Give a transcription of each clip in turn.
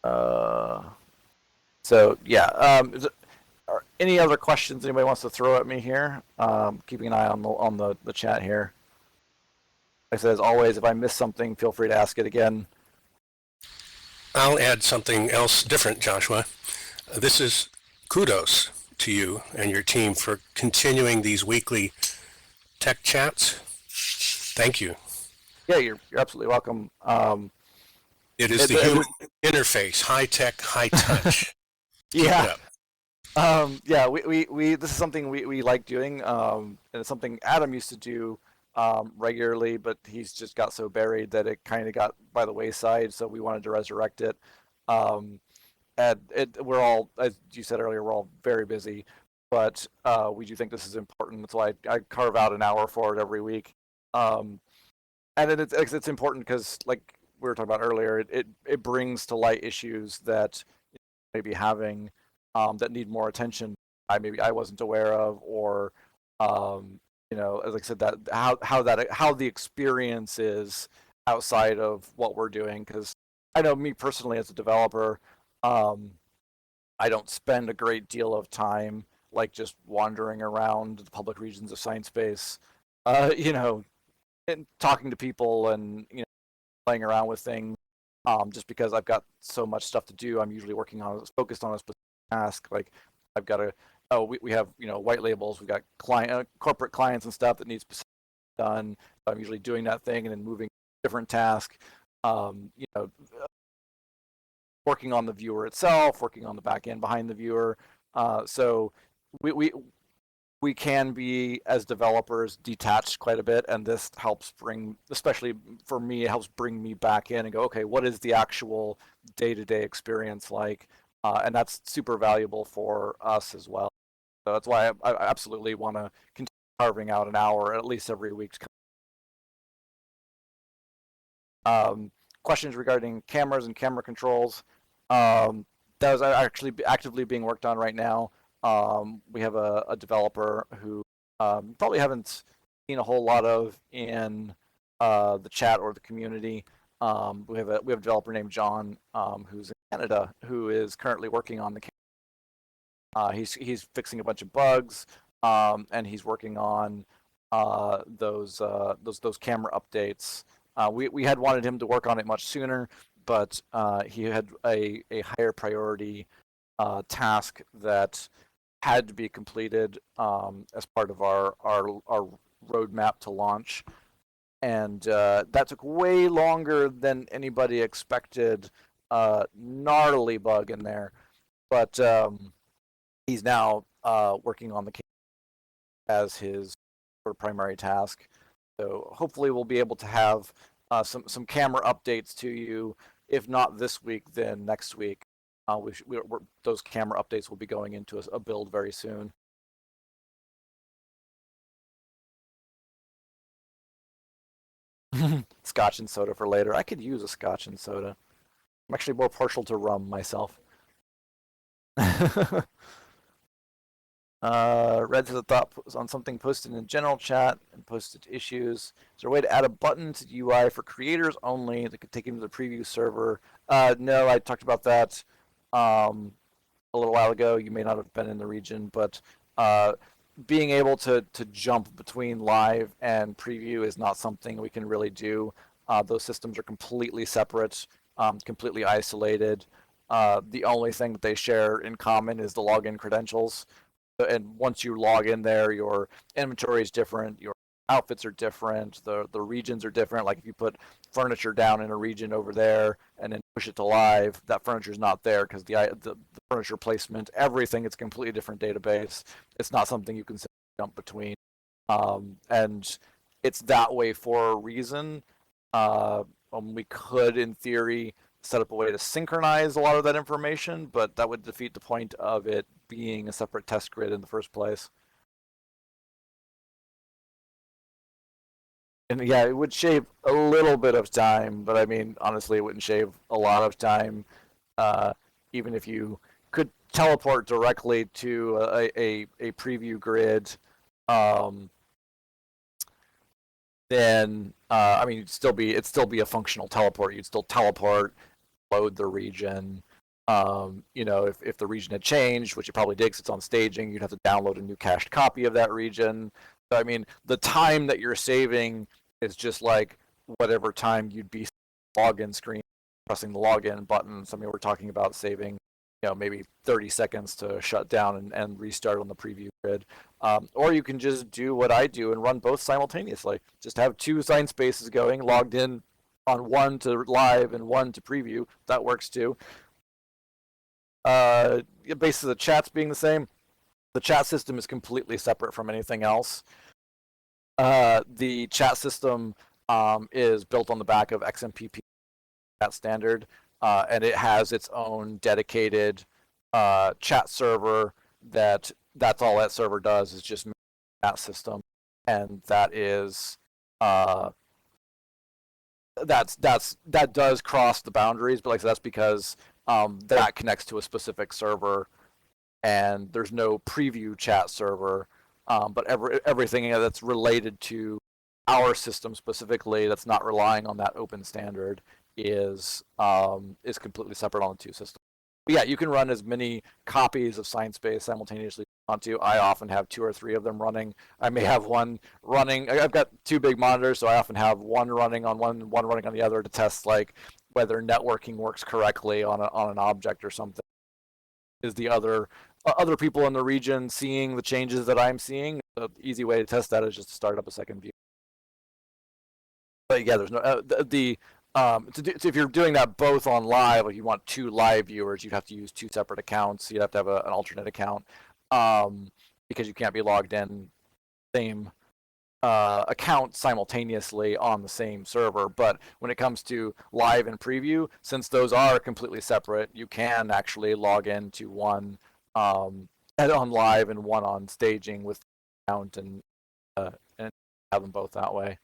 Uh, so yeah, any other questions anybody wants to throw at me here? Keeping an eye on the chat here. Like I said, as always, if I miss something, feel free to ask it again. I'll add something else different, Joshua. This is kudos to you and your team for continuing these weekly tech chats. Thank you. Yeah, you're absolutely welcome. It is the human interface, high tech, high touch. Keep it Yeah. up. Yeah, we this is something we like doing, and it's something Adam used to do regularly, but he's just got so buried that it kind of got by the wayside. So we wanted to resurrect it. Um, and we're all, as you said earlier, we're all very busy, but we do think this is important. That's why I carve out an hour for it every week. Um, and then it's important because, like we were talking about earlier, it brings to light issues that may be having that need more attention. Maybe I wasn't aware of, or as I said, that how the experience is outside of what we're doing. Because I know me personally as a developer, um, I don't spend a great deal of time like just wandering around the public regions of Sciencebase, you know, and talking to people and playing around with things. Just because I've got so much stuff to do, I'm usually focused on a specific task. Like I've got to, oh, we have white labels. We've got corporate clients and stuff that needs specific done. I'm usually doing that thing and then moving to a different task. Um, you know, Working on the viewer itself, working on the back end behind the viewer. So we, we we can be as developers detached quite a bit, and this helps bring, especially for me, it helps bring me back in and go, okay, what is the actual day-to-day experience like? And that's super valuable for us as well. So that's why I absolutely want to continue carving out an hour at least every week. Questions regarding cameras and camera controls. That is actually actively being worked on right now. We have a developer who probably haven't seen a whole lot of in the chat or the community. We have a developer named John, who's in Canada, who is currently working on the. He's fixing a bunch of bugs, and he's working on those camera updates. We had wanted him to work on it much sooner, but he had a higher priority task that had to be completed as part of our roadmap to launch. And that took way longer than anybody expected. Gnarly bug in there. But he's now working on the case as his sort of primary task. So hopefully we'll be able to have some camera updates to you. If not this week, then next week. Those camera updates will be going into a build very soon. Scotch and soda for later. I could use a scotch and soda. I'm actually more partial to rum myself. Red has a thought on something posted in general chat and posted to issues. Is there a way to add a button to the UI for creators only that could take him to the preview server? No, I talked about that a little while ago. You may not have been in the region, but being able to jump between live and preview is not something we can really do. Those systems are completely separate, completely isolated. The only thing that they share in common is the login credentials. And once you log in there, your inventory is different, your outfits are different, the regions are different. Like if you put furniture down in a region over there and then push it to live, that furniture is not there because the furniture placement, everything, it's a completely different database. It's not something you can jump between, and it's that way for a reason. We could, in theory, set up a way to synchronize a lot of that information, but that would defeat the point of it being a separate test grid in the first place. And yeah, it would shave a little bit of time, but I mean, honestly, it wouldn't shave a lot of time. Uh, Even if you could teleport directly to a preview grid, um, then I mean, it'd still be a functional teleport. You'd still teleport, load the region, If the region had changed, which it probably did because it's on staging, you'd have to download a new cached copy of that region. So, I mean, the time that you're saving is just like whatever time you'd be login screen pressing the login button. So, I mean, we're talking about saving, maybe 30 seconds to shut down and restart on the preview grid. Or you can just do what I do and run both simultaneously. Just have two sign spaces going, logged in on one to live and one to preview. That works too. Basically, the chat's being the same. The chat system is completely separate from anything else. The chat system is built on the back of XMPP chat standard, and it has its own dedicated chat server. That's all that server does is just that system, and that is that does cross the boundaries, but like that's because that connects to a specific server, and there's no preview chat server. But everything that's related to our system specifically, that's not relying on that open standard, is completely separate on the two systems. But yeah, you can run as many copies of ScienceSpace simultaneously as you want to. I often have 2 or 3 of them running. I may have one running. I've got 2 big monitors, so I often have one running on one running on the other to test like whether networking works correctly on an object or something. Is the other people in the region seeing the changes that I'm seeing? The easy way to test that is just to start up a second view. But yeah, there's no if you're doing that both on live, if you want 2 live viewers, you'd have to use 2 separate accounts. You'd have to have an alternate account because you can't be logged in same account simultaneously on the same server. But when it comes to live and preview, since those are completely separate, you can actually log into one head on live and one on staging with account and have them both that way.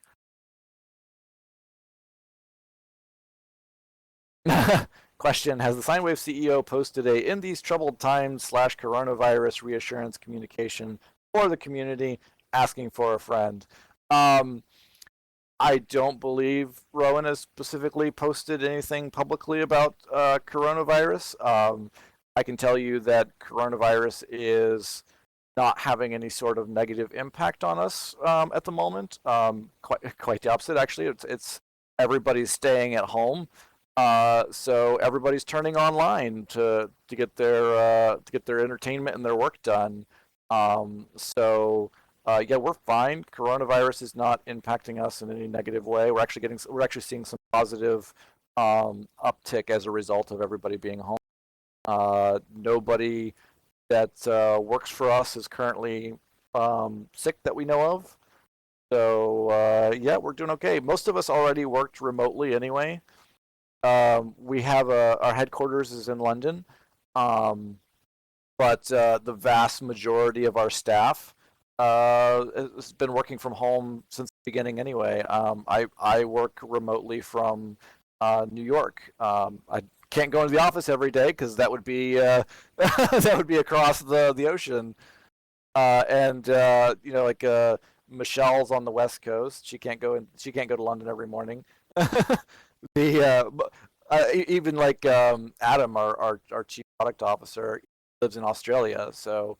Question: has the Sinewave CEO posted a "in these troubled times" /coronavirus reassurance communication for the community asking for a friend? I don't believe Rowan has specifically posted anything publicly about coronavirus. I can tell you that coronavirus is not having any sort of negative impact on us at the moment. Quite the opposite, actually. It's everybody's staying at home. So everybody's turning online to get their entertainment and their work done. Yeah, we're fine. Coronavirus is not impacting us in any negative way. We're actually seeing some positive uptick as a result of everybody being home. Nobody that works for us is currently sick that we know of. So yeah, we're doing okay. Most of us already worked remotely anyway. We have our headquarters is in London, but the vast majority of our staff has been working from home since the beginning anyway. I work remotely from New York. I can't go into the office every day because that would be that would be across the ocean. Michelle's on the West Coast. She can't go to London every morning. Even like Adam, our chief product officer, lives in Australia, so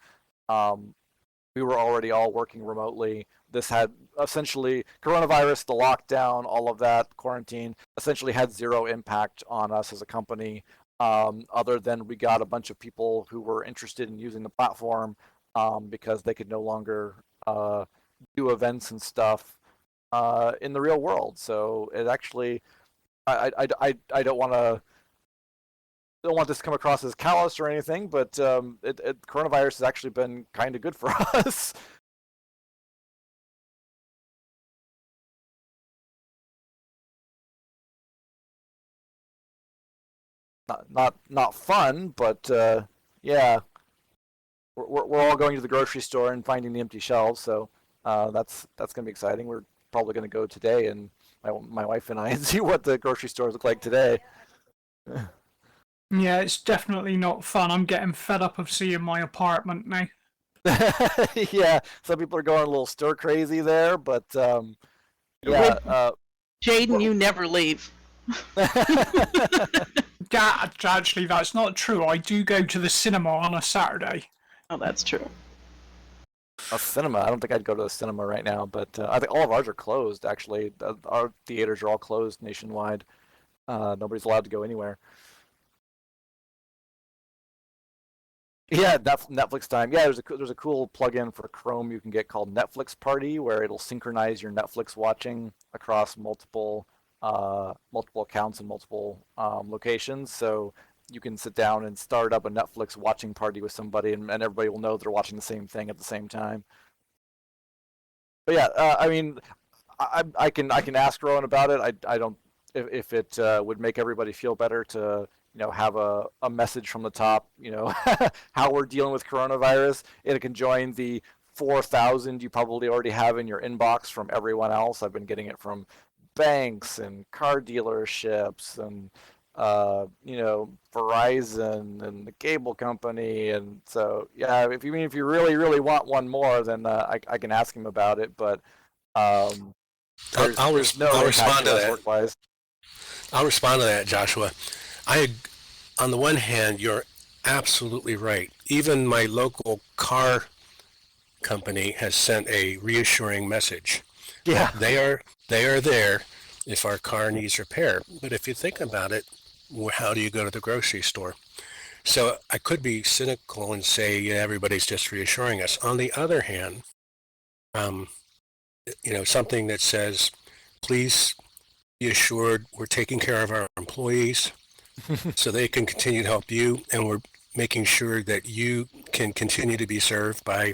we were already all working remotely. This had essentially coronavirus, the lockdown, all of that quarantine essentially had zero impact on us as a company, other than we got a bunch of people who were interested in using the platform because they could no longer do events and stuff in the real world. So it actually, I don't want this to come across as callous or anything, but coronavirus has actually been kind of good for us. Not fun, but yeah, we're all going to the grocery store and finding the empty shelves, so that's gonna be exciting. We're probably gonna go today, and my wife and I, and see what the grocery stores look like today. Yeah, it's definitely not fun. I'm getting fed up of seeing my apartment now. Yeah, some people are going a little stir crazy there, but yeah. Jaden, you never leave. Actually, that's not true. I do go to the cinema on a Saturday. Oh, that's true. A cinema. I don't think I'd go to the cinema right now, but I think all of ours are closed. Actually, our theaters are all closed nationwide. Nobody's allowed to go anywhere. Yeah, Netflix time. Yeah, there's a cool plugin for Chrome you can get called Netflix Party, where it'll synchronize your Netflix watching across multiple accounts and multiple locations. So you can sit down and start up a Netflix watching party with somebody, and everybody will know they're watching the same thing at the same time. But yeah, I mean, I can ask Rowan about it. I don't if it would make everybody feel better to have a message from the top, how we're dealing with coronavirus. It can join the 4,000 you probably already have in your inbox from everyone else. I've been getting it from banks and car dealerships and Verizon and the cable company. And so yeah, if you really want one more, then I can ask him about it. But um, there's no I'll impact respond to to us that. work-wise. I'll respond to that, Joshua. I, on the one hand, you're absolutely right. Even my local car company has sent a reassuring message that Yeah. they are there if our car needs repair. But if you think about it, how do you go to the grocery store? So I could be cynical and say, yeah, everybody's just reassuring us. On the other hand, um, something that says, please be assured we're taking care of our employees so they can continue to help you, and we're making sure that you can continue to be served by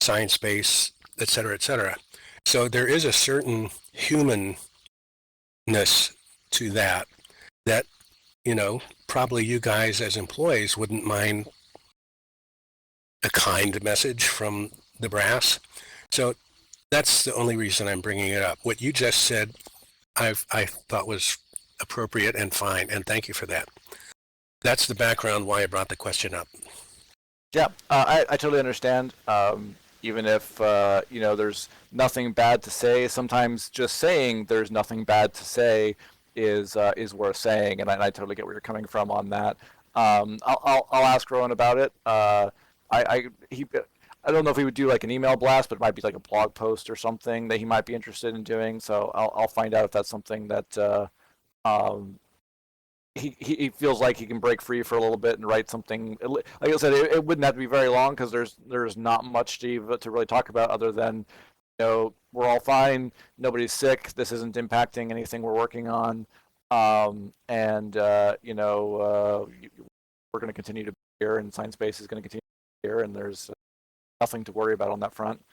science base, et cetera, et cetera. So there is a certain humanness to that, probably you guys as employees wouldn't mind a kind message from the brass. So that's the only reason I'm bringing it up. What you just said, I thought was appropriate and fine, and thank you for that. That's the background why I brought the question up. Yeah, I totally understand. Even if there's nothing bad to say, sometimes just saying there's nothing bad to say is worth saying, and I totally get where you're coming from on that. I'll ask Rowan about it. I don't know if he would do like an email blast, but it might be like a blog post or something that he might be interested in doing. So I'll find out if that's something that um, he feels like he can break free for a little bit and write something. Like I said, it wouldn't have to be very long because there's not much to really talk about other than we're all fine, nobody's sick, this isn't impacting anything we're working on, and we're going to continue to be here, and Science Base is going to continue to be here, and there's nothing to worry about on that front.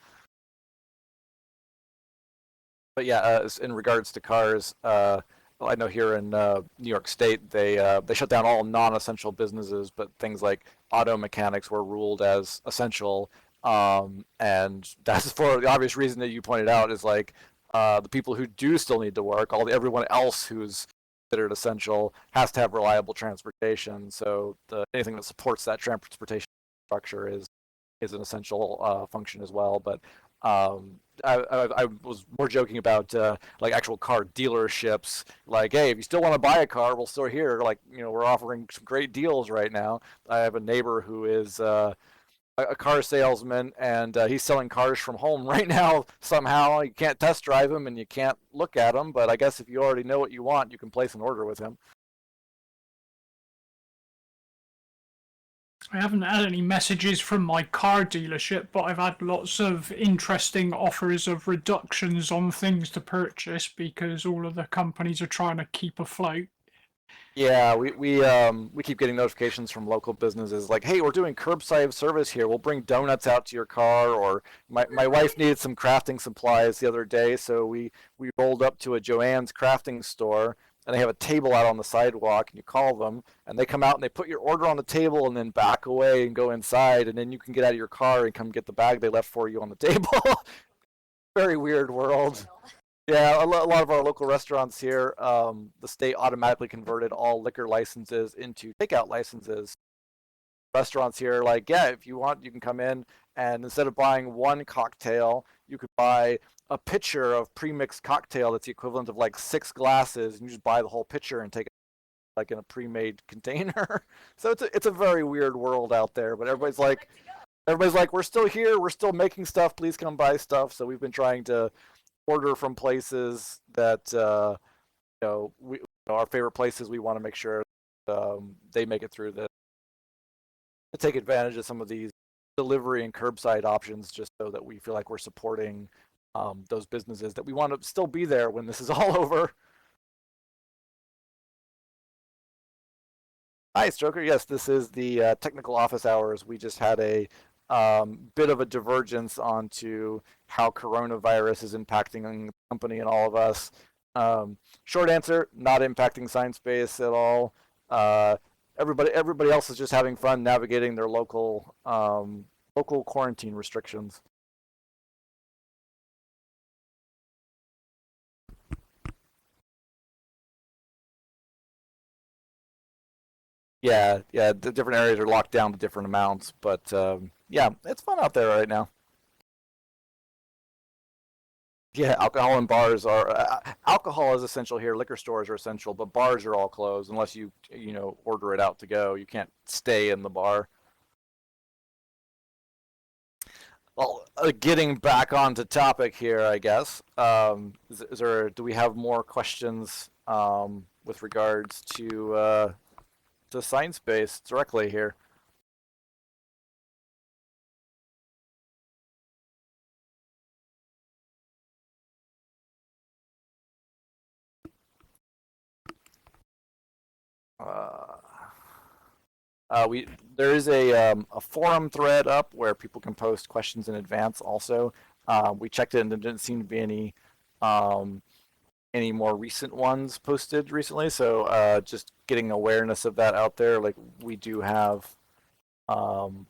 But yeah, in regards to cars, well, I know here in New York State they shut down all non-essential businesses, but things like auto mechanics were ruled as essential, and that's for the obvious reason that you pointed out is like the people who do still need to work, everyone else who's considered essential has to have reliable transportation. So anything that supports that transportation structure is an essential function as well. But I was more joking about like actual car dealerships. Like, hey, if you still want to buy a car, we're still here. Like, we're offering some great deals right now. I have a neighbor who is a car salesman, and he's selling cars from home right now. Somehow, you can't test drive them and you can't look at them. But I guess if you already know what you want, you can place an order with him. I haven't had any messages from my car dealership, but I've had lots of interesting offers of reductions on things to purchase because all of the companies are trying to keep afloat. Yeah, we keep getting notifications from local businesses like, hey, we're doing curbside service here. We'll bring donuts out to your car. Or my wife needed some crafting supplies the other day, so we rolled up to a Joann's crafting store, and they have a table out on the sidewalk, and you call them, and they come out and they put your order on the table and then back away and go inside, and then you can get out of your car and come get the bag they left for you on the table. Very weird world. Yeah, a lot of our local restaurants here, the state automatically converted all liquor licenses into takeout licenses. Restaurants here, like, yeah, if you want, you can come in, and instead of buying one cocktail, you could buy a pitcher of pre-mixed cocktail that's the equivalent of like 6 glasses, and you just buy the whole pitcher and take it. like in a pre-made container. So it's a very weird world out there. But everybody's like, we're still here, we're still making stuff. Please come buy stuff. So we've been trying to order from places that our favorite places. We want to make sure they make it through this to take advantage of some of these delivery and curbside options, just so that we feel like we're supporting those businesses that we want to still be there when this is all over. Hi, Stroker. Yes, this is the technical office hours. We just had a bit of a divergence onto how coronavirus is impacting the company and all of us. Short answer: not impacting Science Space at all. Uh, everybody else is just having fun navigating their local quarantine restrictions. Yeah, the different areas are locked down to different amounts, but yeah, it's fun out there right now. Yeah, alcohol and bars are alcohol is essential here. Liquor stores are essential, but bars are all closed unless you order it out to go. You can't stay in the bar. Well, getting back onto topic here, I guess. Is there? Do we have more questions with regards to science base directly here? Uh, we there is a forum thread up where people can post questions in advance. Also, we checked it and there didn't seem to be um, any more recent ones posted recently. So just getting awareness of that out there. Like um,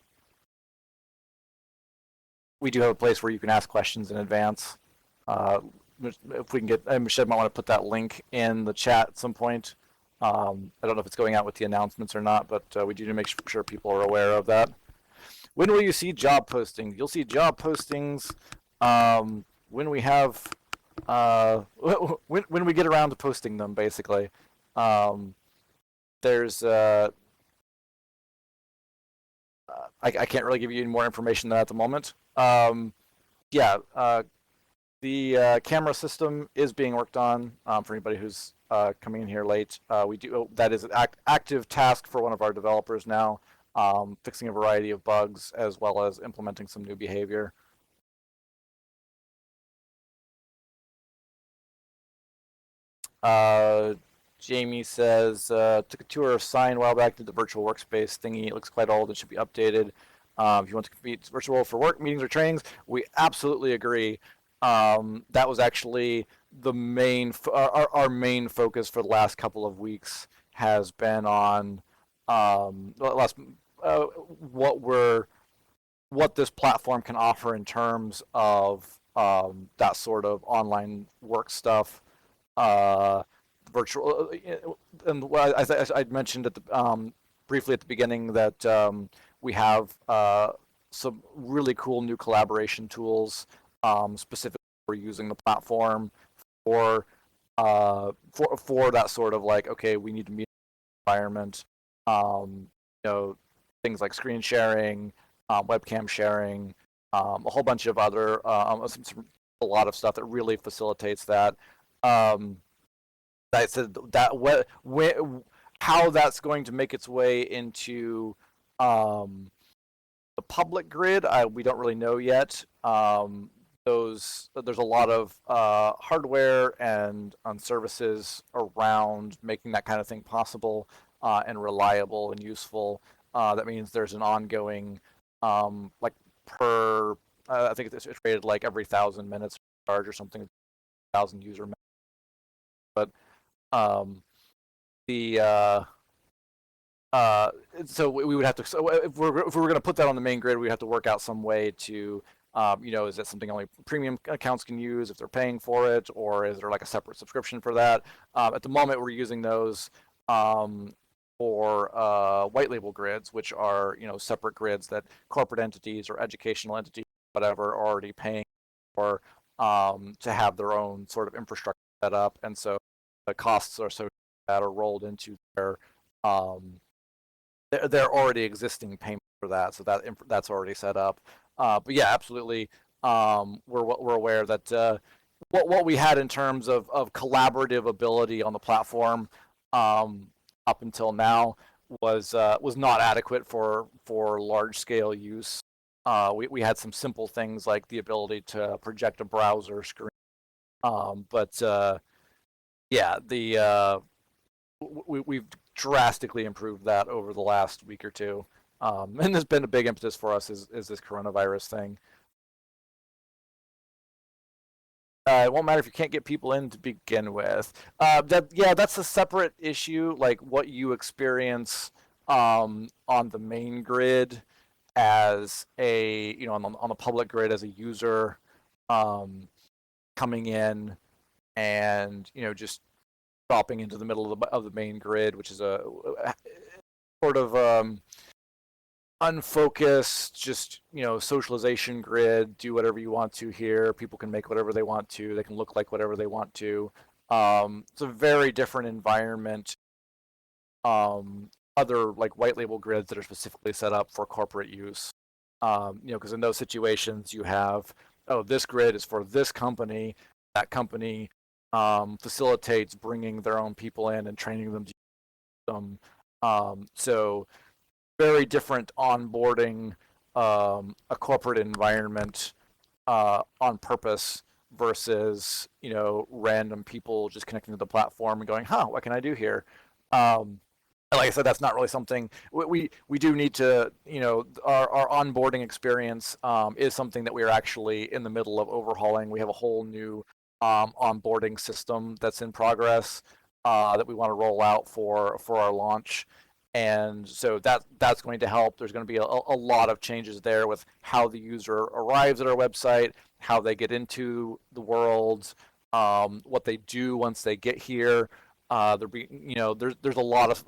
we do have a place where you can ask questions in advance. Uh, if we can get, Michelle might want to put that link in the chat at some point. I don't know if it's going out with the announcements or not, but we do need to make sure people are aware of that. When will you see job postings? You'll see job postings when we have when we get around to posting them. Basically, um, there's I can't really give you any more information than that at the moment. Yeah, the camera system is being worked on for anybody who's coming in here late. We do that is an active task for one of our developers now, fixing a variety of bugs as well as implementing some new behavior. Uh, Jamie says, took a tour of Sign a while back, did the virtual workspace thingy. It looks quite old. It should be updated. If you want to compete virtual for work, meetings, or trainings, we absolutely agree. That was actually the main, our main focus for the last couple of weeks has been on last, uh, what we're, what this platform can offer in terms of that sort of online work stuff, uh, virtual, and I mentioned briefly at the beginning that we have some really cool new collaboration tools specifically for using the platform for for that sort of like, okay, we need to meet environment, things like screen sharing, webcam sharing, a whole bunch of other a lot of stuff that really facilitates that. Um, I said that how that's going to make its way into the public grid, we don't really know yet. There's a lot of hardware and services around making that kind of thing possible and reliable and useful. That means there's an ongoing, like per, I think it's rated like every 1,000 minutes charge or something, 1,000 user minutes. But um, the uh, so we would have to. So if we were going to put that on the main grid, we have to work out some way to, is that something only premium accounts can use if they're paying for it, or is there like a separate subscription for that? At the moment, we're using those for white label grids, which are separate grids that corporate entities or educational entities, whatever, are already paying for to have their own sort of infrastructure set up, and so the costs are so that are rolled into um, their already existing payment for that, so that's already set up. But yeah, absolutely, we're aware that what we had in terms of collaborative ability on the platform up until now was not adequate for large scale use. We had some simple things like the ability to project a browser screen, but yeah, we've drastically improved that over the last week or two, and there's been a big impetus for us is this coronavirus thing. It won't matter if you can't get people in to begin with. That's a separate issue. Like what you experience on the main grid as a on the public grid as a user um, coming in and just dropping into the middle of the main grid, which is a sort of unfocused, just socialization grid. Do whatever you want to here. People can make whatever they want to. They can look like whatever they want to. It's a very different environment. Other like white label grids that are specifically set up for corporate use. Because in those situations you have, oh, this grid is for this company. That company facilitates bringing their own people in and training them to use them. So very different onboarding a corporate environment on purpose versus random people just connecting to the platform and going, huh, what can I do here? And like I said, that's not really something we do need to, our onboarding experience is something that we are actually in the middle of overhauling. We have a whole new onboarding system that's in progress that we want to roll out for our launch. And so that's going to help. There's going to be a lot of changes there with how the user arrives at our website, how they get into the world, what they do once they get here. There's a lot of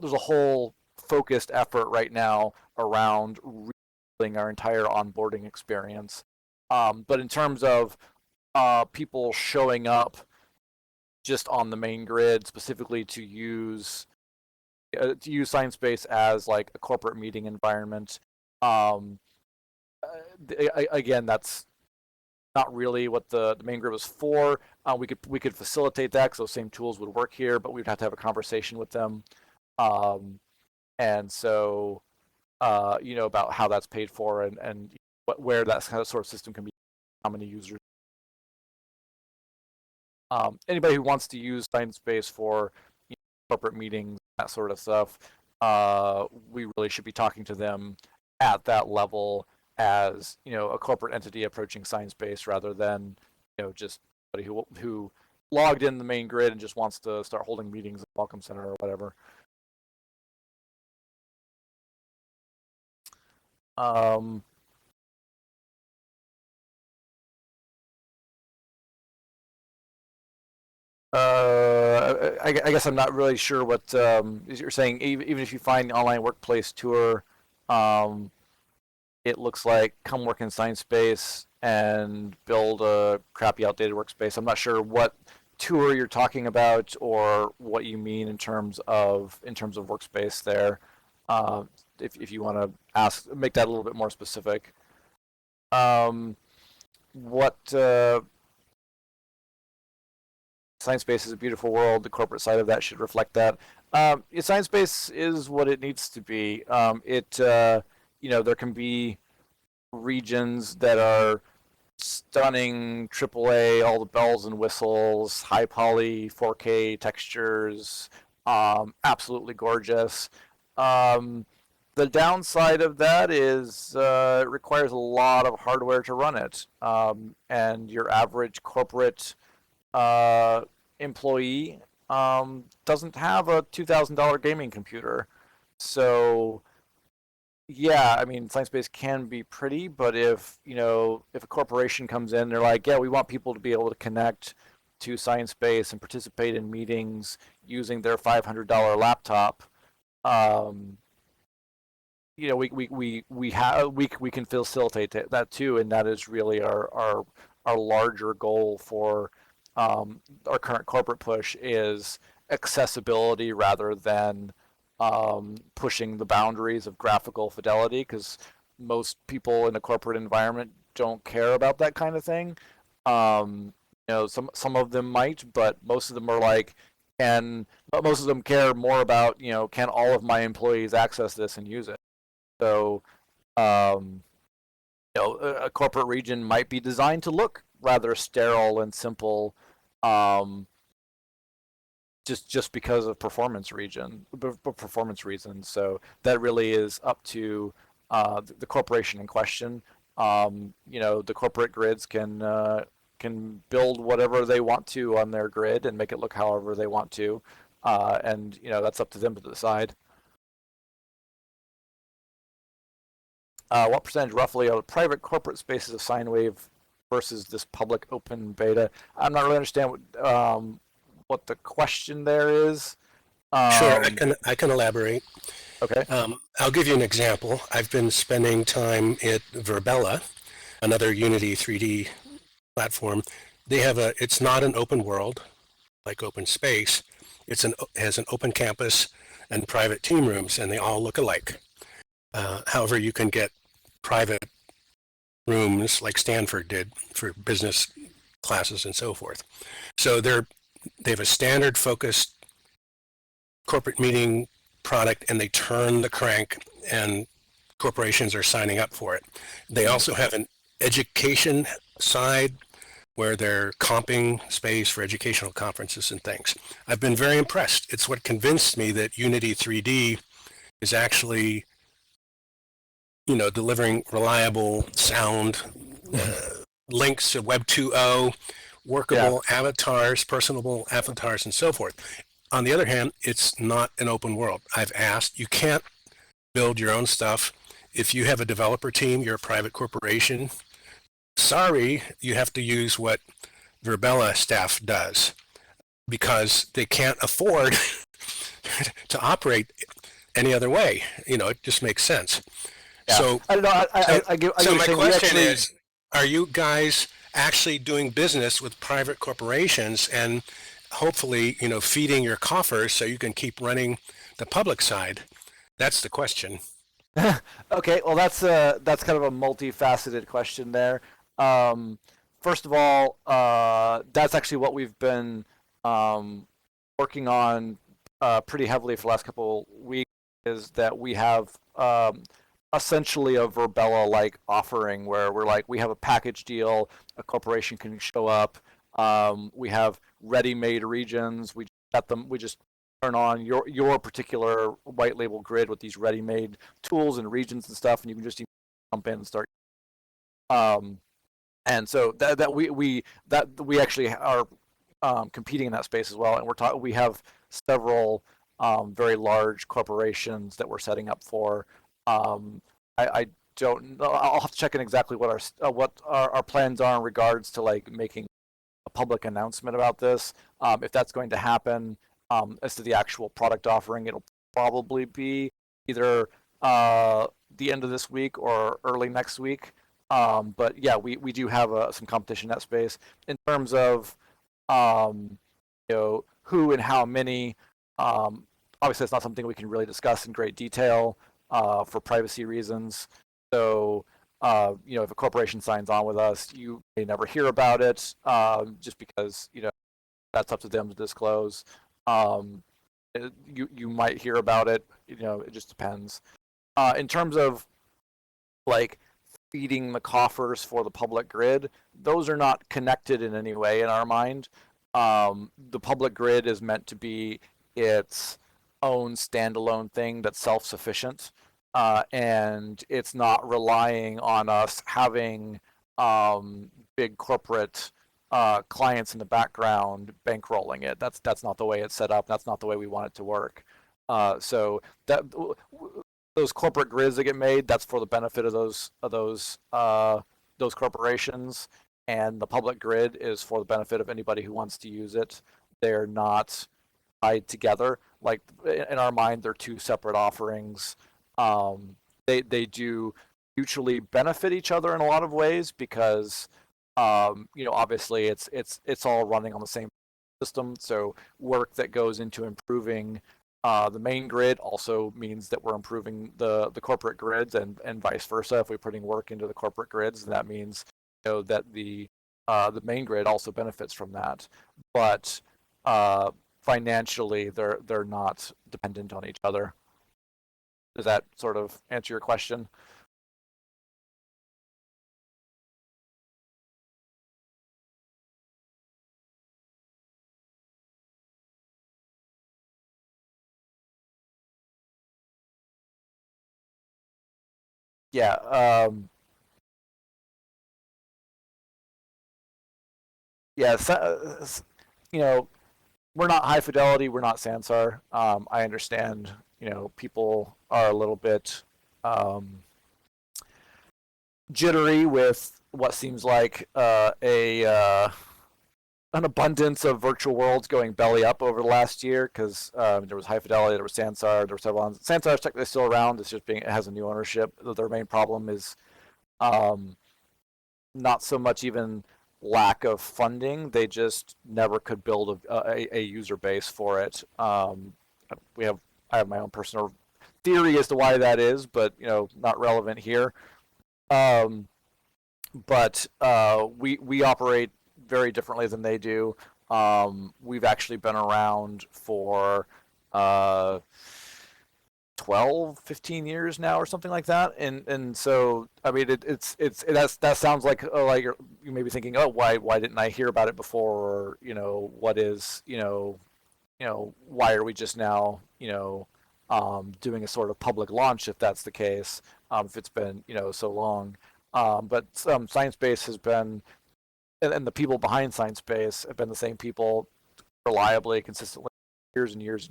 there's a whole focused effort right now around rebuilding our entire onboarding experience. But in terms of people showing up just on the main grid specifically to use ScienceBase as like a corporate meeting environment, um, again, that's not really what the main grid was for. We could facilitate that because those same tools would work here, but we'd have to have a conversation with them, and so about how that's paid for and where that kind of sort of system can be, how many users. Anybody who wants to use ScienceBase for corporate meetings, that sort of stuff, we really should be talking to them at that level as a corporate entity approaching ScienceBase rather than just somebody who logged in the main grid and just wants to start holding meetings at Welcome Center or whatever. I guess I'm not really sure what you're saying. Even if you find the online workplace tour, it looks like come work in ScienceBase and build a crappy outdated workspace. I'm not sure what tour you're talking about or what you mean in terms of workspace there. If you want to make that a little bit more specific. What ScienceBase is a beautiful world. The corporate side of that should reflect that. ScienceBase is what it needs to be. There can be regions that are stunning AAA, all the bells and whistles, high poly, 4K textures, absolutely gorgeous. The downside of that is it requires a lot of hardware to run it, and your average corporate employee doesn't have a $2,000 gaming computer. So yeah, I mean, ScienceBase can be pretty, but if a corporation comes in, they're like, yeah, we want people to be able to connect to ScienceBase and participate in meetings using their $500 laptop. We can facilitate that too, and that is really our larger goal for our current corporate push is accessibility rather than pushing the boundaries of graphical fidelity, because most people in a corporate environment don't care about that kind of thing. Some of them might, but most of them are like, but most of them care more about, can all of my employees access this and use it? So, um, a corporate region might be designed to look rather sterile and simple, um, just because of performance reasons. So that really is up to the corporation in question. The corporate grids can build whatever they want to on their grid and make it look however they want to, and that's up to them to decide. What percentage roughly of private corporate spaces of sine wave versus this public open beta? I'm not really understand what the question there is. Sure, Um, I can elaborate. okay. I'll give you an example. I've been spending time at Verbella, another Unity 3D platform. It's not an open world like open space. Has an open campus and private team rooms, and they all look alike. However, you can get private rooms like Stanford did for business classes and so forth. So they have a standard focused corporate meeting product, and they turn the crank, and corporations are signing up for it. They also have an education side where they're comping space for educational conferences and things. I've been very impressed. It's what convinced me that Unity 3D is actually, delivering reliable sound, links to Web 2.0, workable avatars, personable avatars, and so forth. On the other hand, it's not an open world. I've asked, you can't build your own stuff. If you have a developer team, you're a private corporation. Sorry, you have to use what Verbella staff does because they can't afford to operate any other way. It just makes sense. Yeah. So I don't know. So my question is, are you guys actually doing business with private corporations and hopefully, feeding your coffers so you can keep running the public side? That's the question. Okay, well, that's kind of a multifaceted question there. First of all, that's actually what we've been working on pretty heavily for the last couple weeks. Is that we have essentially a Verbella-like offering where we have a package deal. A corporation can show up. We have ready-made regions. We just turn on your particular white label grid with these ready-made tools and regions and stuff, and you can just jump in and start. And so that we actually are competing in that space as well, and we have several very large corporations that we're setting up for. I don't know. I'll have to check in exactly what our plans are in regards to like making a public announcement about this. If that's going to happen, as to the actual product offering, it'll probably be either the end of this week or early next week. But yeah, we do have some competition in that space. In terms of who and how many, obviously it's not something we can really discuss in great detail for privacy reasons. So if a corporation signs on with us, you may never hear about it, just because that's up to them to disclose. You might hear about it. It just depends. In terms of like feeding the coffers for the public grid, those are not connected in any way in our mind. The public grid is meant to be its own standalone thing that's self-sufficient, and it's not relying on us having big corporate clients in the background bankrolling it. That's not the way it's set up. That's not the way we want it to work. So that those corporate grids that get made, that's for the benefit of those corporations, and the public grid is for the benefit of anybody who wants to use it. They're not tied together. Like in our mind, they're two separate offerings. They do mutually benefit each other in a lot of ways because obviously it's all running on the same system. So work that goes into improving the main grid also means that we're improving the corporate grids, and vice versa. If we're putting work into the corporate grids, that means that the main grid also benefits from that. But financially, they're not dependent on each other. Does that sort of answer your question? Yeah. Yeah. You know, we're not high fidelity. We're not Sansar. I understand. People are a little bit jittery with what seems like a an abundance of virtual worlds going belly up over the last year because there was High Fidelity, there was Sansar, there were several ones. Sansar is technically still around. It's just it has a new ownership. Their main problem is um, not so much even lack of funding. They just never could build a user base for it. We have I have my own personal theory as to why that is, but not relevant here. Um, but we operate very differently than they do. We've actually been around for uh, 12, 15 years now or something like that. And so, I mean, that sounds like you may be thinking, oh, why didn't I hear about it before? Or, what is, why are we just now, doing a sort of public launch if that's the case, if it's been, so long. But Sciencebase has been, and the people behind Sciencebase have been the same people reliably, consistently, years and years.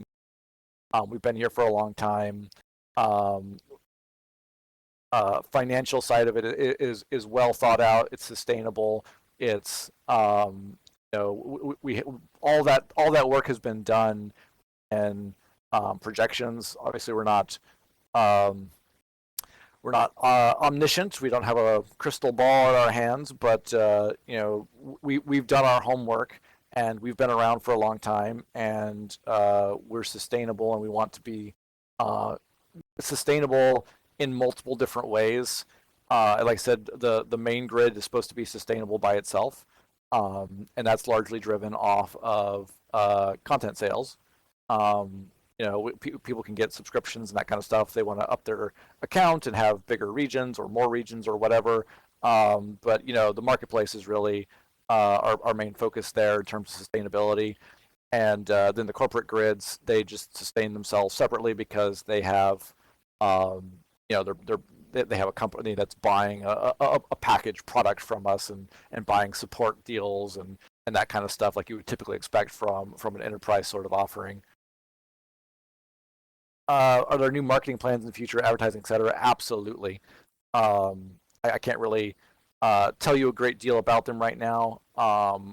We've been here for a long time. Um, Financial side of it is well thought out. It's sustainable. It's we all that work has been done, and projections. Obviously, um, we're not omniscient. We don't have a crystal ball in our hands, but we've done our homework, and we've been around for a long time, and we're sustainable, and we want to be uh, sustainable in multiple different ways. Like I said, the main grid is supposed to be sustainable by itself, and that's largely driven off of content sales. Um, People can get subscriptions and that kind of stuff. They want to up their account and have bigger regions or more regions or whatever. But the marketplace is really our main focus there in terms of sustainability. And then the corporate grids, they just sustain themselves separately because they have, um, they have a company that's buying a packaged product from us, and buying support deals and that kind of stuff like you would typically expect from an enterprise sort of offering. Are there new marketing plans in the future, advertising, et cetera? Absolutely. I can't really tell you a great deal about them right now.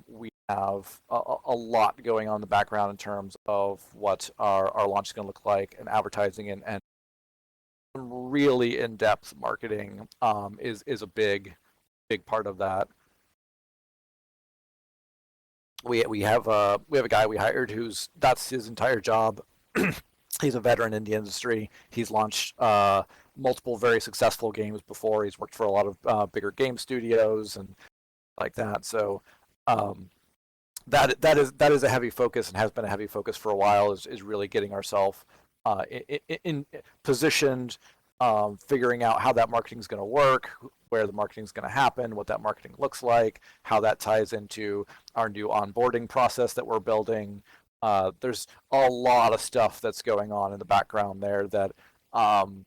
We have a lot going on in the background in terms of what our launch is going to look like, and advertising, and really in-depth marketing is a big part of that. We have a guy we hired who's that's his entire job. He's a veteran in the industry. He's launched multiple very successful games before. He's worked for a lot of bigger game studios and like that. So um, that is a heavy focus, and has been a heavy focus for a while. Is really getting ourselves in positioned, figuring out how that marketing is going to work, where the marketing is going to happen, what that marketing looks like, how that ties into our new onboarding process that we're building. There's a lot of stuff that's going on in the background there that um,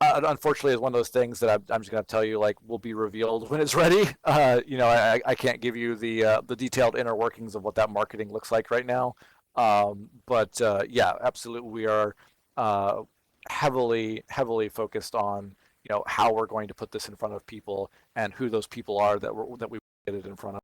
unfortunately is one of those things that I'm just going to tell you like will be revealed when it's ready. I can't give you the detailed inner workings of what that marketing looks like right now. But yeah, absolutely, we are uh, heavily focused on how we're going to put this in front of people, and who those people are that we get it in front of.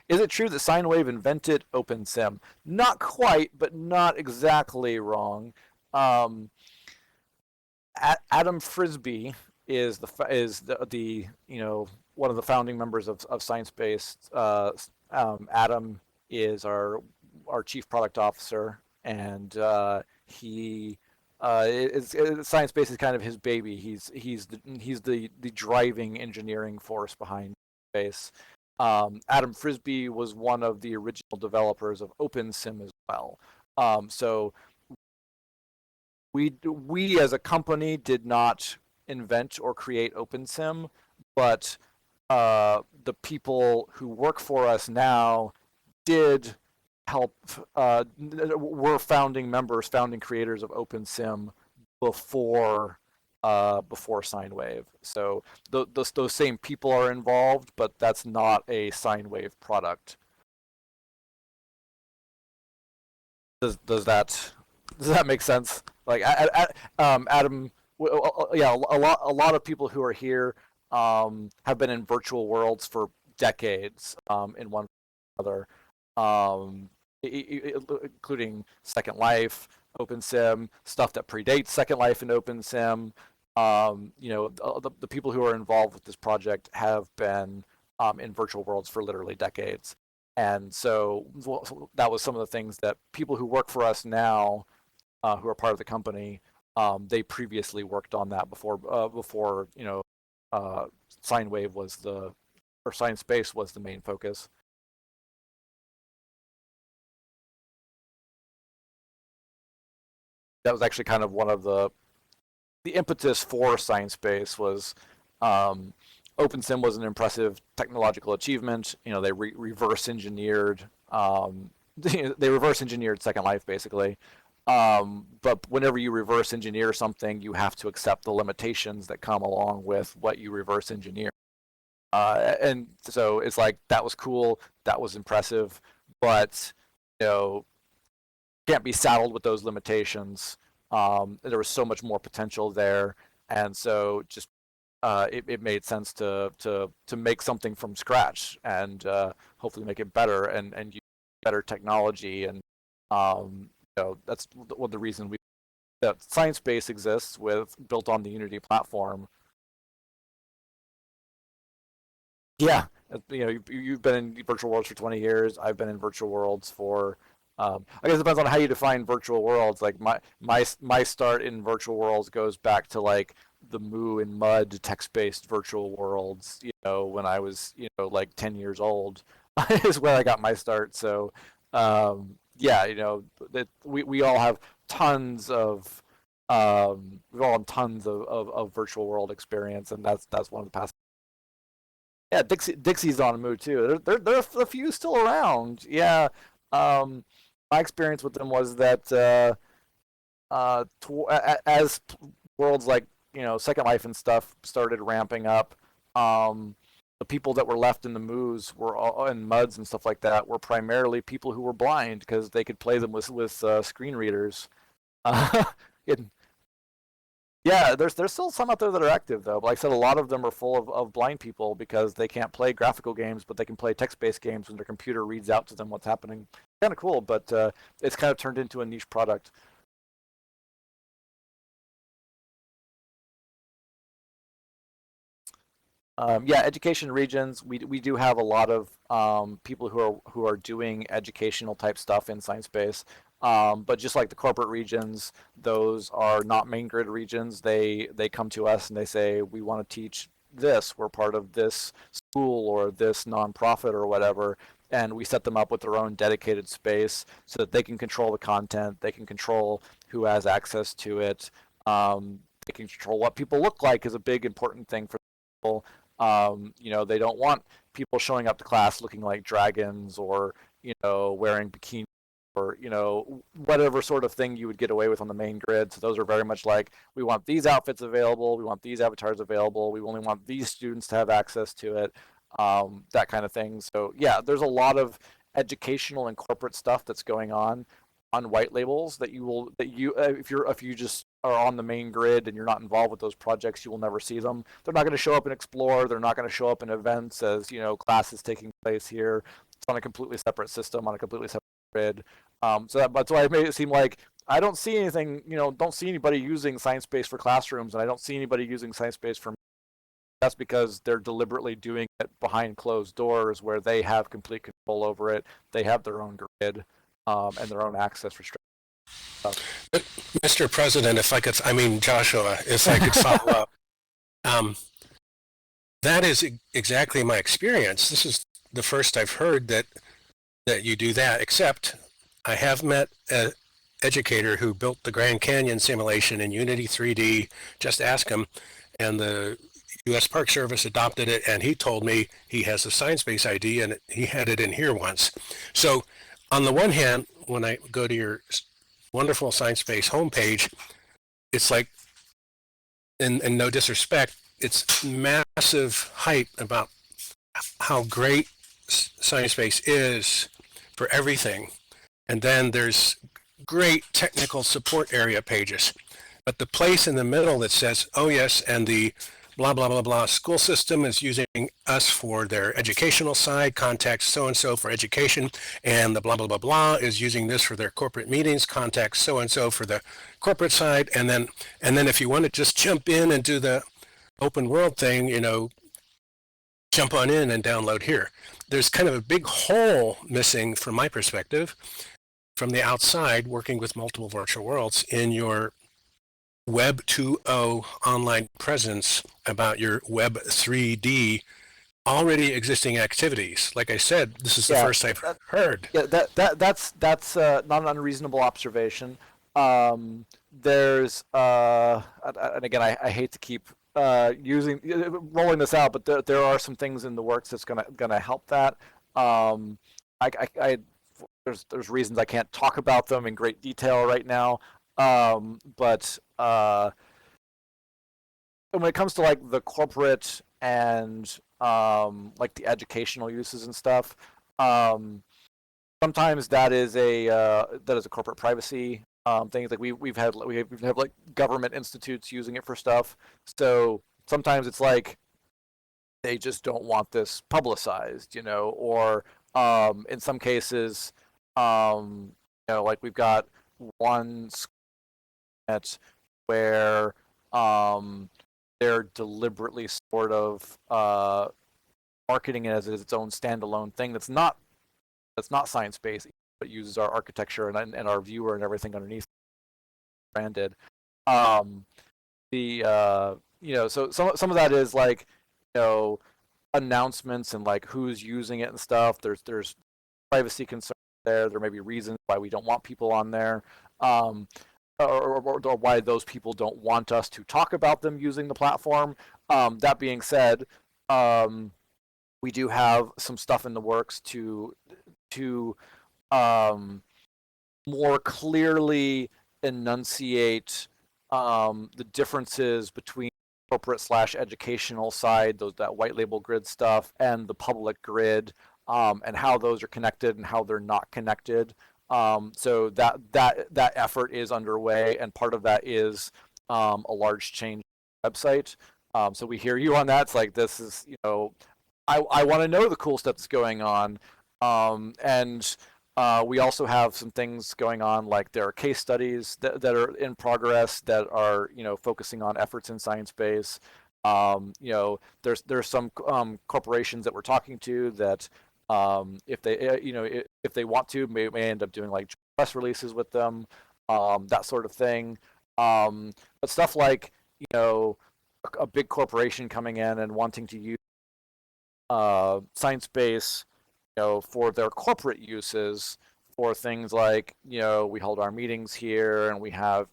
Is it true that Sinewave invented OpenSim? Not quite, but not exactly wrong. Um, Adam Frisbee the one of the founding members of ScienceBase. Adam is our chief product officer, and he ScienceBase is kind of his baby. He's the driving engineering force behind Space. Adam Frisbee was one of the original developers of OpenSim as well. So we as a company did not invent or create OpenSim, but the people who work for us now did help. Were founding members, founding creators of OpenSim before before Sine Wave. So those same people are involved, but that's not a Sine Wave product. Does that make sense? Like Adam, yeah, a lot of people who are here have been in virtual worlds for decades, in one or another, including Second Life, OpenSim, stuff that predates Second Life and OpenSim. The people who are involved with this project have been in virtual worlds for literally decades. And so that was some of the things that people who work for us now, who are part of the company, they previously worked on that before Sine Wave was or ScienceBase was the main focus. That was actually kind of one of the impetus for ScienceBase was OpenSim was an impressive technological achievement. They reverse engineered they reverse engineered Second Life basically. But whenever you reverse engineer something, you have to accept the limitations that come along with what you reverse engineer. And so it's like that was cool, that was impressive, but you know can't be saddled with those limitations. There was so much more potential there, and so just it made sense to make something from scratch and hopefully make it better and use better technology. And that's one of the reasons that ScienceBase exists built on the Unity platform. Yeah, you've been in virtual worlds for 20 years. I've been in virtual worlds for I guess it depends on how you define virtual worlds. Like my start in virtual worlds goes back to like the Moo and Mud text-based virtual worlds. When I was like 10 years old, is where I got my start. So yeah, that we all have tons of of virtual world experience, and that's one of the past. Yeah, Dixie's on Moo too. There are a few still around. Yeah. Um, my experience with them was that as worlds like Second Life and stuff started ramping up, the people that were left in the Moos were and Muds and stuff like that were primarily people who were blind because they could play them with screen readers. And yeah, there's still some out there that are active though. But like I said, a lot of them are full of blind people because they can't play graphical games, but they can play text-based games when their computer reads out to them what's happening. Kind of cool, but it's kind of turned into a niche product. Yeah, education regions. We do have a lot of people who are doing educational type stuff in ScienceBase. But just like the corporate regions, those are not main grid regions. They come to us and they say we want to teach this. We're part of this school or this nonprofit or whatever, and we set them up with their own dedicated space so that they can control the content. They can control who has access to it. They can control what people look like is a big important thing for people. They don't want people showing up to class looking like dragons or wearing bikinis or whatever sort of thing you would get away with on the main grid. So those are very much like we want these outfits available, we want these avatars available, we only want these students to have access to it, that kind of thing. So yeah, there's a lot of educational and corporate stuff that's going on white labels that if you just are on the main grid and you're not involved with those projects, you will never see them. They're not going to show up in Explore. They're not going to show up in events as classes taking place here. It's on a completely separate system on a completely separate grid. That's why it made it seem like I don't see anything, don't see anybody using Sciencebase for classrooms, and I don't see anybody using Sciencebase for. That's because they're deliberately doing it behind closed doors, where they have complete control over it. They have their own grid, and their own access restrictions. Mr. President, Joshua, if I could follow up, that is exactly my experience. This is the first I've heard that you do that, except I have met an educator who built the Grand Canyon simulation in Unity 3D. Just ask him. And the U.S. Park Service adopted it, and he told me he has a Sciencebase ID, and he had it in here once. So on the one hand, when I go to your wonderful Sciencebase homepage, it's like, and no disrespect, it's massive hype about how great Sciencebase is for everything. And then there's great technical support area pages. But the place in the middle that says, oh yes, and the blah, blah, blah, blah school system is using us for their educational side, contact so-and-so for education, and the blah, blah, blah, blah is using this for their corporate meetings, contact so-and-so for the corporate side, and then if you want to just jump in and do the open world thing, jump on in and download here. There's kind of a big hole missing from my perspective, from the outside, working with multiple virtual worlds in your Web 2.0 online presence about your Web 3D already existing activities. Like I said, this is the first I've heard. Yeah, that's not an unreasonable observation. There's and again, I hate to keep rolling this out, but there are some things in the works that's gonna help that. I there's reasons I can't talk about them in great detail right now. But when it comes to like the corporate and like the educational uses and stuff, sometimes that is a corporate privacy thing. Like we have like government institutes using it for stuff. So sometimes it's like they just don't want this publicized, or in some cases, like we've got one at where they're deliberately sort of marketing it as its own standalone thing that's not Sciencebase, but uses our architecture and our viewer and everything underneath branded. So some of that is like, announcements and like who's using it and stuff. There's privacy concerns there. There may be reasons why we don't want people on there. Or why those people don't want us to talk about them using the platform. That being said, we do have some stuff in the works to more clearly enunciate the differences between corporate / educational side, that white label grid stuff, and the public grid, and how those are connected and how they're not connected. So that effort is underway, and part of that is a large change website. So we hear you on that. It's like, this is, I want to know the cool stuff that's going on. And we also have some things going on, like there are case studies that are in progress that are, focusing on efforts in Sciencebase. There's some corporations that we're talking to that, if they want to, may end up doing like press releases with them, that sort of thing. But stuff like, a big corporation coming in and wanting to use Sciencebase, for their corporate uses, for things like, we hold our meetings here and we have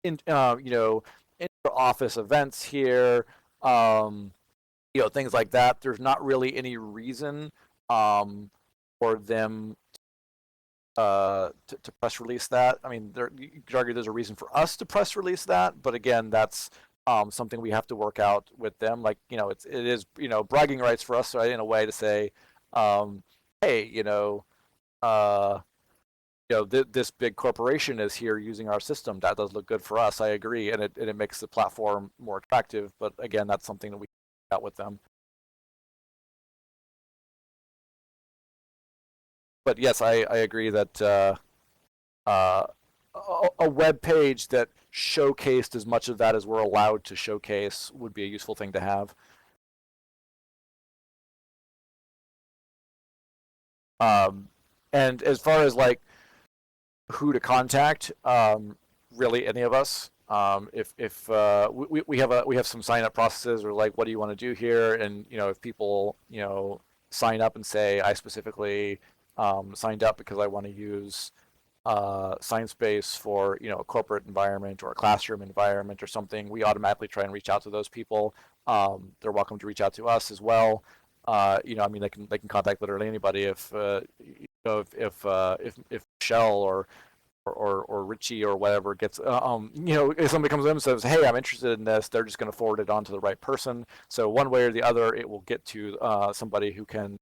inter-office events here, things like that. There's not really any reason for them to press release that. I mean, you could argue there's a reason for us to press release that, but again, that's something we have to work out with them. Like, it is bragging rights for us, right, in a way, to say, hey, this big corporation is here using our system. That does look good for us. I agree, and it makes the platform more attractive. But again, that's something that we work out with them. But yes, I agree that a web page that showcased as much of that as we're allowed to showcase would be a useful thing to have. And as far as like who to contact, really any of us. If we have some sign up processes, or like, what do you want to do here? And if people sign up and say, I specifically signed up because I want to use ScienceBase for a corporate environment or a classroom environment or something, we automatically try and reach out to those people. They're welcome to reach out to us as well. I mean, they can contact literally anybody. If Michelle or Richie or whatever gets, if somebody comes in and says, hey, I'm interested in this, they're just going to forward it on to the right person. So one way or the other, it will get to somebody who can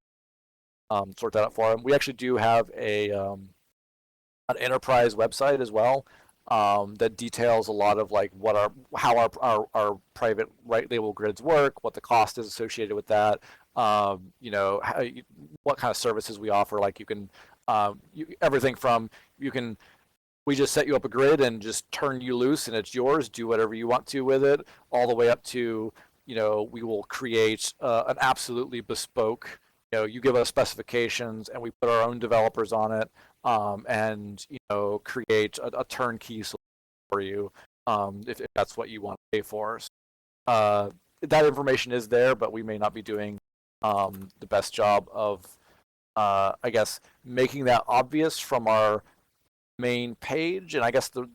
sort that out for them. We actually do have an enterprise website as well, that details a lot of like how our private right label grids work, what the cost is associated with that, what kind of services we offer. Like you can everything from we just set you up a grid and just turn you loose and it's yours, do whatever you want to with it, all the way up to we will create an absolutely bespoke, you give us specifications and we put our own developers on it, and create a turnkey solution for you, if that's what you want to pay for. So, that information is there, but we may not be doing the best job of, I guess, making that obvious from our main page. And I guess the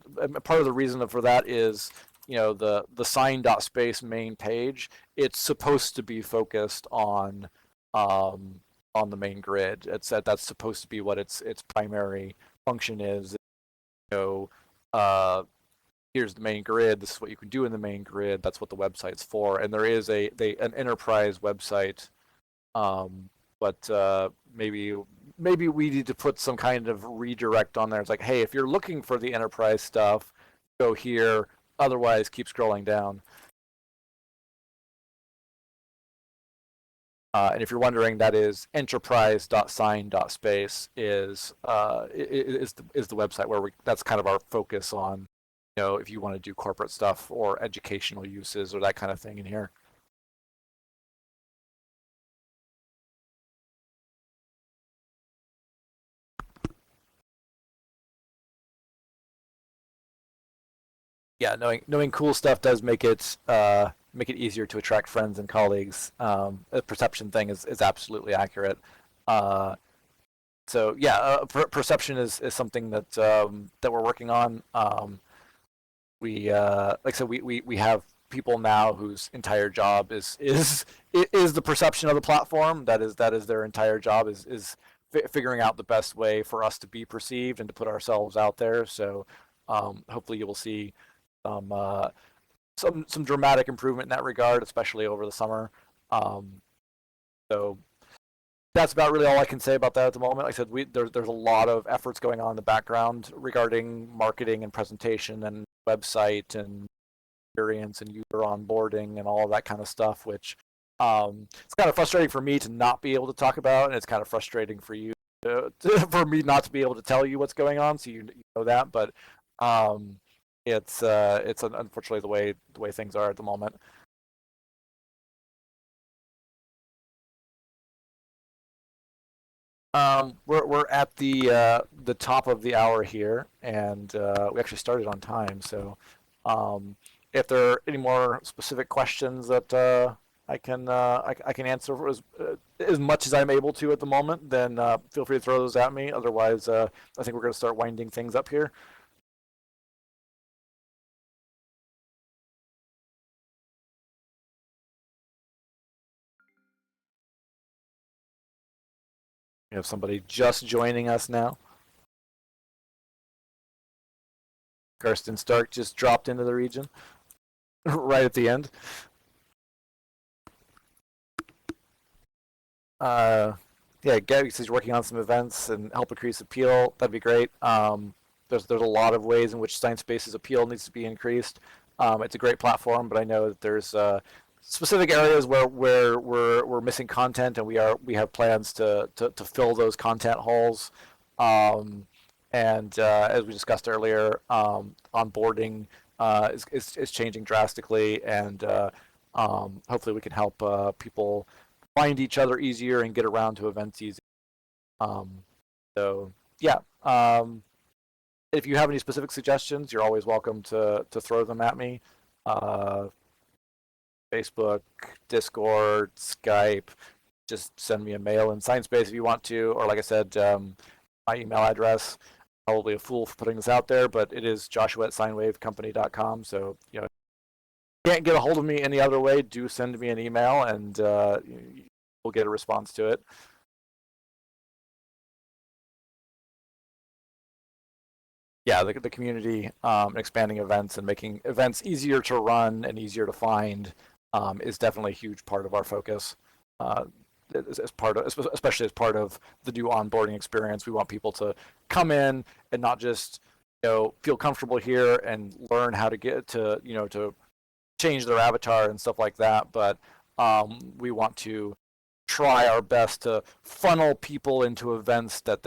part of the reason for that is, the sign.space main page, it's supposed to be focused on the main grid. That's supposed to be what its primary function is. Here's the main grid. This is what you can do in the main grid. That's what the website's for. And there is an enterprise website, but maybe we need to put some kind of redirect on there. It's like, hey, if you're looking for the enterprise stuff, go here. Otherwise, keep scrolling down. And if you're wondering, that is enterprise.sign.space is the website where that's kind of our focus on, if you want to do corporate stuff or educational uses or that kind of thing in here. Yeah, knowing cool stuff does make it easier to attract friends and colleagues. The perception thing is absolutely accurate. So yeah, perception is something that that we're working on. We like I said, we have people now whose entire job is the perception of the platform. That is their entire job, is figuring out the best way for us to be perceived and to put ourselves out there. So hopefully you will see some dramatic improvement in that regard, especially over the summer. So that's about really all I can say about that at the moment. Like I said, there's a lot of efforts going on in the background regarding marketing and presentation and website and experience and user onboarding and all of that kind of stuff, which it's kind of frustrating for me to not be able to talk about, and it's kind of frustrating for you for me not to be able to tell you what's going on, so you know that. But it's unfortunately the way things are at the moment. We're at the top of the hour here, and we actually started on time. So, if there are any more specific questions that I can answer for as much as I'm able to at the moment, then feel free to throw those at me. Otherwise, I think we're going to start winding things up here. We have somebody just joining us now. Karsten Stark just dropped into the region right at the end. Yeah, Gabby says he's working on some events and help increase appeal. That'd be great. There's a lot of ways in which ScienceBase's appeal needs to be increased. It's a great platform, but I know that there's specific areas where we're missing content, and we have plans to fill those content holes. and as we discussed earlier, onboarding is changing drastically, and hopefully we can help people find each other easier and get around to events easier. Um, so yeah, if you have any specific suggestions, you're always welcome to throw them at me. Uh, Facebook, Discord, Skype. Just send me a mail in Sciencebase if you want to, or like I said, my email address. Probably a fool for putting this out there, but it is joshua@sinewavecompany.com. So can't get a hold of me any other way, do send me an email, and we'll get a response to it. Yeah, the community, expanding events and making events easier to run and easier to find is definitely a huge part of our focus. As part of, especially as part of the new onboarding experience, we want people to come in and not just feel comfortable here and learn how to get to to change their avatar and stuff like that, but we want to try our best to funnel people into events that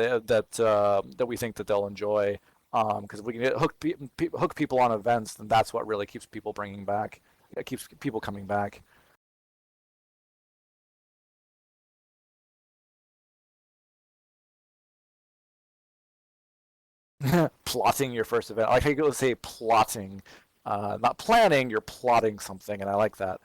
we think that they'll enjoy. Because if we can hook people on events, then that's what really keeps people bringing back. It keeps people coming back. Plotting your first event. I like how you go say plotting, not planning. You're plotting something, and I like that.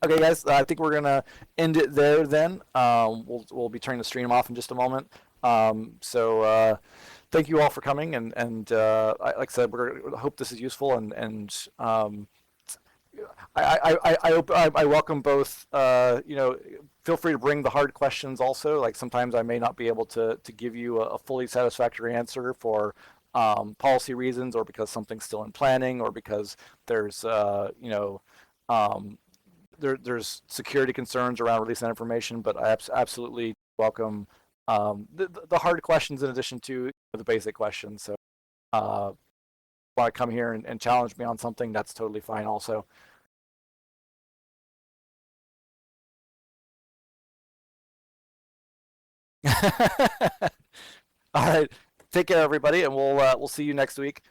Okay, guys, I think we're gonna end it there. Then we'll be turning the stream off in just a moment. Thank you all for coming, and like I said, I hope this is useful, and I welcome both. Feel free to bring the hard questions also. Like sometimes I may not be able to give you a fully satisfactory answer for policy reasons, or because something's still in planning, or because there's um, there's security concerns around releasing that information. But I absolutely welcome the hard questions in addition to the basic questions. So want to come here and challenge me on something, that's totally fine also. All right. Take care, everybody, and we'll see you next week.